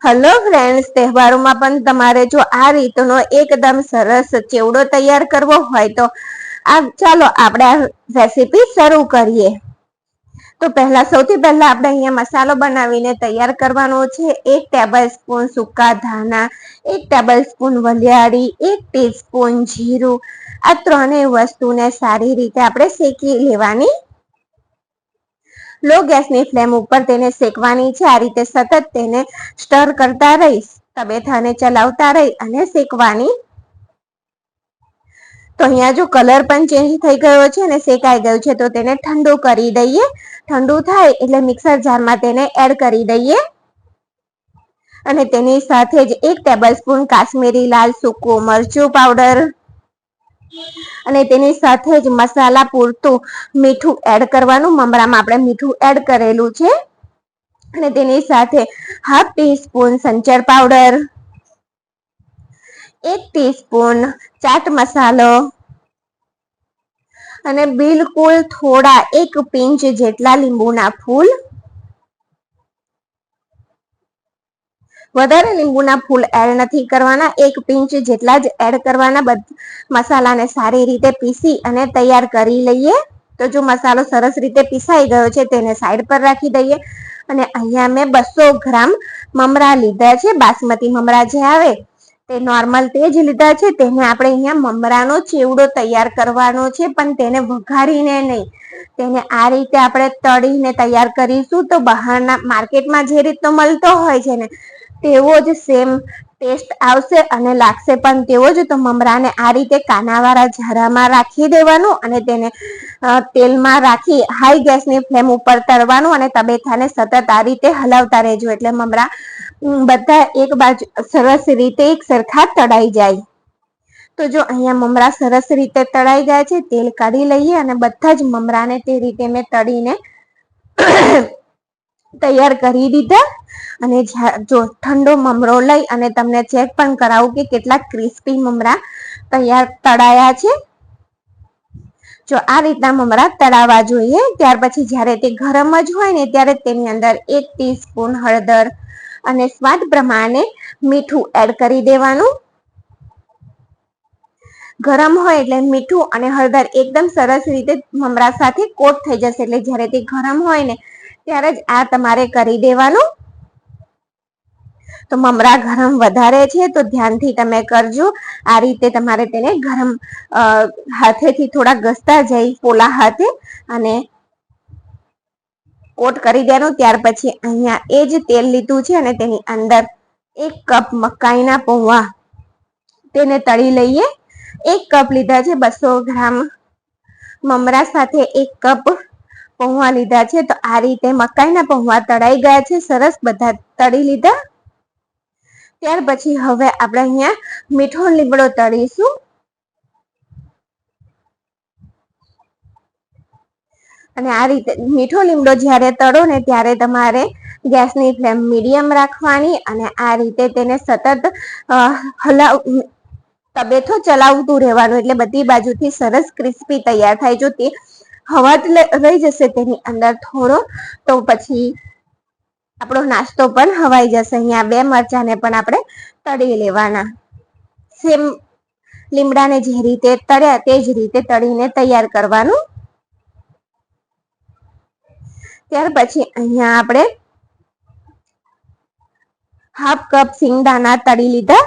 Hello friends, તહેવારોમાં પણ તમારે જો આ રીતનો એકદમ સરસ ચેવડો તૈયાર કરવો હોય તો ચાલો આપણે આ રેસીપી શરૂ કરીએ. તો સૌથી પહેલા આપણે અહીંયા મસાલો બનાવીને તૈયાર કરવાનો છે. 1 ટેબલ સ્પૂન સૂકા ધાણા, 1 ટેબલ સ્પૂન વરિયાળી, 1 ટીસ્પૂન જીરું. આ ત્રણેય વસ્તુને સારી રીતે આપણે શેકી લેવાની. લો ગેસની ફ્લેમ ઉપર તેને શેકવાની છે. આ રીતે સતત તેને સ્ટર કરતા રહી, તબેથાને ચલાવતા રહી અને શેકવાની. તો અહીંયા જો કલર પણ ચેન્જ થઈ ગયો છે અને શેકાઈ ગયું છે, તો તેને ઠંડુ કરી દઈએ. ઠંડુ થાય એટલે મિક્સર જારમાં તેને એડ કરી દઈએ અને તેની સાથે જ 1 ટેબલ સ્પૂન કાશ્મીરી લાલ સૂકું મરચું પાવડર અને તેની સાથે જ મસાલા પૂરતું મીઠું એડ કરવાનું. મમરામાં આપણે મીઠું એડ કરેલું છે. અને તેની સાથે 1/2 ટીસ્પૂન સંચર પાવડર, 1 ટીસ્પૂન ચાટ મસાલો અને બિલકુલ થોડા 1 પિંચ જેટલા લીંબુના ફૂલ. વધારે લીંબુના ફૂલ એડ નથી કરવાના, 1 પિંચ જેટલા જ એડ કરવાના. મસાલાને સારી રીતે પીસી અને તૈયાર કરી લઈએ. તો જો મસાલો સરસ રીતે પીસાઈ ગયો છે, તેને સાઈડ પર રાખી દઈએ. અને અહીંયા મેં 200 ગ્રામ મમરા લીધા છે. બાસમતી મમરા જે આવે તે નોર્મલ તે જ લીધા છે. તેને આપણે અહીંયા મમરાનો ચેવડો તૈયાર કરવાનો છે, પણ તેને વઘારીને નહીં, તેને આ રીતે આપણે તળીને તૈયાર કરીશું. તો બહારના માર્કેટમાં જે રીતનો મળતો હોય છે ને, તેવો જ સેમ ટેસ્ટ આવશે અને લાગશે પણ તેવો જ. તો મમરાને આ રીતે કાનાવાળા ઝારામાં રાખી દેવાનું અને તેને તેલમાં રાખી હાઈ ગેસની ફ્લેમ ઉપર તળવાનું અને તબેથાને સતત આ રીતે હલાવતા રહેજો, એટલે મમરા બધા એક બાજુ સરસ રીતે એક સરખા તળાઈ જાય. તો જો અહીંયા મમરા સરસ રીતે તળાઈ ગયા છે, તેલ કાઢી લઈએ અને બધા જ મમરાને તે રીતે મેં તળીને તૈયાર કરી દીધા. અને જો ઠંડો મમરો લઈ અને તમને ચેક પણ કરાવું કે કેટલા ક્રિસ્પી મમરા તળાયા છે. જો આ રીતના મમરા તળાવવા જોઈએ. ત્યાર પછી જ્યારે તે ગરમ જ હોય ને, ત્યારે તેની અંદર 1 ટીસ્પૂન હળદર અને સ્વાદ પ્રમાણે મીઠું એડ કરી દેવાનું. ગરમ હોય એટલે મીઠું અને હળદર એકદમ સરસ રીતે મમરા સાથે કોટ થઈ જશે. એટલે જ્યારે તે ગરમ હોય ને, ત્યારે જ આ તમારે કરી દેવાનું. તો મમરા ગરમ વધારે છે, તો ધ્યાનથી તમે કરજો. આ રીતે તમારે તેને ગરમ હાથેથી થોડા ઘસતા જાય પોલા હાથે અને કોટ કરી દેવાનું. ત્યાર પછી અહીંયા એ જ તેલ લીધું છે અને તેની અંદર 1 કપ મકાઈના પૌવા તેને તળી લઈએ. 1 કપ લીધા છે. 200 ગ્રામ મમરા સાથે 1 કપ પૌવા લીધા છે. તો આ રીતે મકાઈના પૌવા તળાઈ ગયા છે, સરસ બધા તળી લીધા. ત્યાર પછી હવે આપણે અહીંયા મીઠો લીમડો તળીશું. અને આ રીતે મીઠો લીમડો જ્યારે તળો ને, ત્યારે તમારે ગેસની ફ્લેમ મીડિયમ રાખવાની અને આ રીતે તેને સતત તબેથો ચલાવતું રહેવાનું, એટલે બધી બાજુથી સરસ ક્રિસ્પી તૈયાર થાય. જો તે હવા રહી જશે તેની અંદર થોડો, તો પછી આપણો નાસ્તો પણ હવાઈ જશે. અહીંયા 2 મરચાને પણ આપણે તળી લેવાના. સેમ લીમડાને જે રીતે તળ્યા તે જ રીતે તળીને તૈયાર કરવાનું. ત્યાર પછી અહીંયા આપણે 1/2 કપ સિંગદાણા તળી લીધા.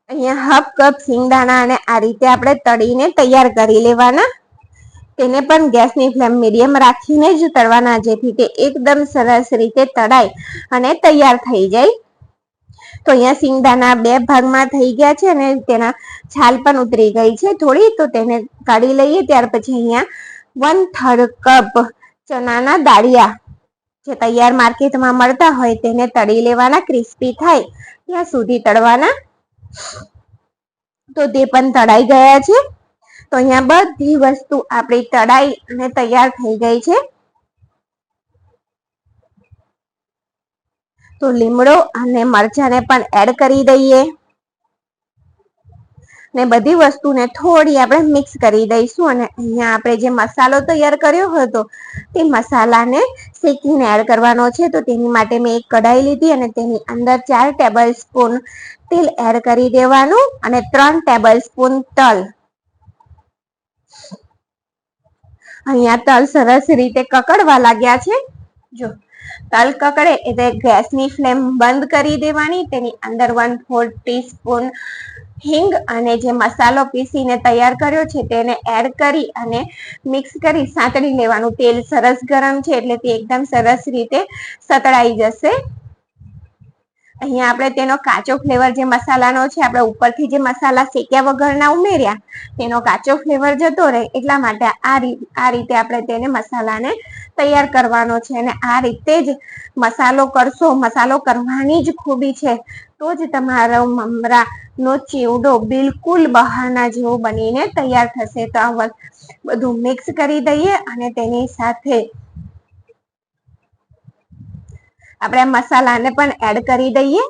અહીંયા 1/2 કપ સિંગદાણા અને આ રીતે આપણે તળીને તૈયાર કરી લેવાના. તેને પણ ગેસની ફ્લેમ મીડિયમ રાખીને જ તળવાના, જેથી તે એકદમ સરસ રીતે તળાય અને તૈયાર થઈ જાય. તો અહીંયા સિંગદાણા 2 ભાગમાં થઈ ગયા છે અને તેના છાલ પણ ઉતરી ગઈ છે થોડી, તો તેને કાઢી લઈએ. ત્યાર પછી અહીંયા 1/3 કપ ચણાના દાળિયા જે તૈયાર માર્કેટમાં મળતા હોય તેને તળી લેવાના. ક્રિસ્પી થાય ત્યાં સુધી તળવાના. તો તે પણ તળાઈ ગયા છે. તો અહીંયા બધી વસ્તુ આપણી તળાઈ અને તૈયાર થઈ ગઈ છે. તો લીમડો અને મરચાને પણ એડ કરી દઈએ. ને બધી વસ્તુને થોડી આપણે મિક્સ કરી દઈશું. અને અહીંયા આપણે જે મસાલો તૈયાર કર્યો હતો તે મસાલાને શેકીને એડ કરવાનો છે. તો તેની માટે મેં એક કઢાઈ લીધી અને તેની અંદર 4 ટેબલ સ્પૂન તેલ એડ કરી દેવાનું અને 3 ટેબલ સ્પૂન તલ. અહીંયા તલ સરસ રીતે કકડવા લાગ્યા છે. જો તલ કકડે એટલે ગેસની ફ્લેમ બંધ કરી દેવાની. તેની અંદર 1/4 ટીસ્પૂન હિંગ અને જે મસાલો પીસીને તૈયાર કર્યો છે તેને એડ કરી અને મિક્સ કરી સાંતળી લેવાનું. તેલ સરસ ગરમ છે એટલે તે એકદમ સરસ રીતે સતળાઈ જશે. અહીંયા આપણે તેનો કાચો ફ્લેવર જે મસાલાનો છે, આપણે ઉપરથી જે મસાલા શેક્યા વગરના ઉમેર્યા તેનો કાચો ફ્લેવર જતો રહે એટલા માટે આ રીતે આપણે તેને મસાલાને તૈયાર કરવાનો છે. અને આ રીતે જ મસાલો કરશો, મસાલો કરવાની જ ખૂબી છે, તો જ તમારો મમરાનો ચેવડો બિલકુલ બહારના જેવો બનીને તૈયાર થશે. તો આ બધું મિક્સ કરી દઈએ અને તેની સાથે આપણે મસાલાને પણ એડ કરી દઈએ.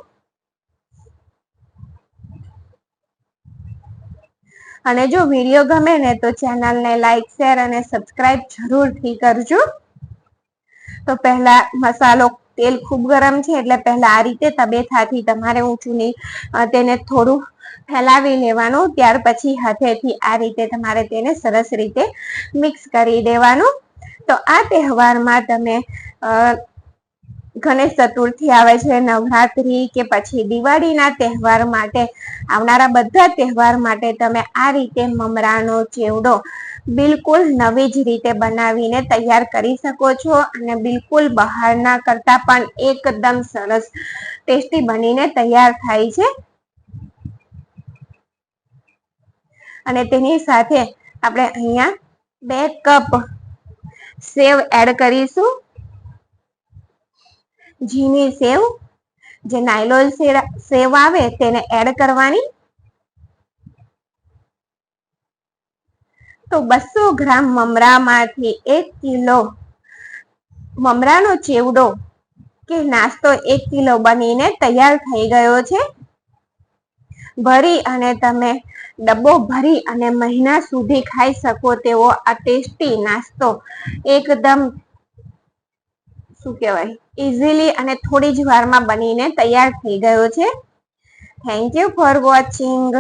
અને જો વિડીયો ગમે ને તો ચેનલને લાઈક, શેર અને સબસ્ક્રાઇબ જરૂરથી કરજો. તો પહેલા મસાલો તેલ ખૂબ ગરમ છે એટલે પહેલા આ રીતે તબેથાથી તમારે ઊંચું તેને થોડું ફેલાવી લેવાનું. ત્યાર પછી હાથેથી આ રીતે તમારે તેને સરસ રીતે મિક્સ કરી દેવાનું. તો આ તહેવારમાં તમે ગણેશ ચતુર્થી આવે છે, નવરાત્રી કે પછી દિવાળીના તહેવાર માટે, આવનારા બધા તહેવાર માટે તમે આ રીતે મમરાનો ચેવડો બિલકુલ નવી જ રીતે બનાવીને તૈયાર કરી શકો છો. અને બિલકુલ બહારના કરતા પણ એકદમ સરસ ટેસ્ટી બનીને તૈયાર થાય છે. અને તેની સાથે આપણે અહીંયા 2 કપ સેવ એડ કરીશું. ઝીણી સેવ, જે નાયલોન સેવ આવે તેને એડ કરવાની. તો 200 ગ્રામ મમરામાંથી 1 કિલો મમરાનો ચેવડો કે નાસ્તો 1 કિલો બનીને તૈયાર થઈ ગયો છે. ભરી અને તમે ડબ્બો ભરી અને મહિના સુધી ખાઈ શકો તેવો આ ટેસ્ટી નાસ્તો એકદમ ઇઝીલી અને થોડી જ વારમાં બનીને તૈયાર થઈ ગયો છે. Thank you for watching.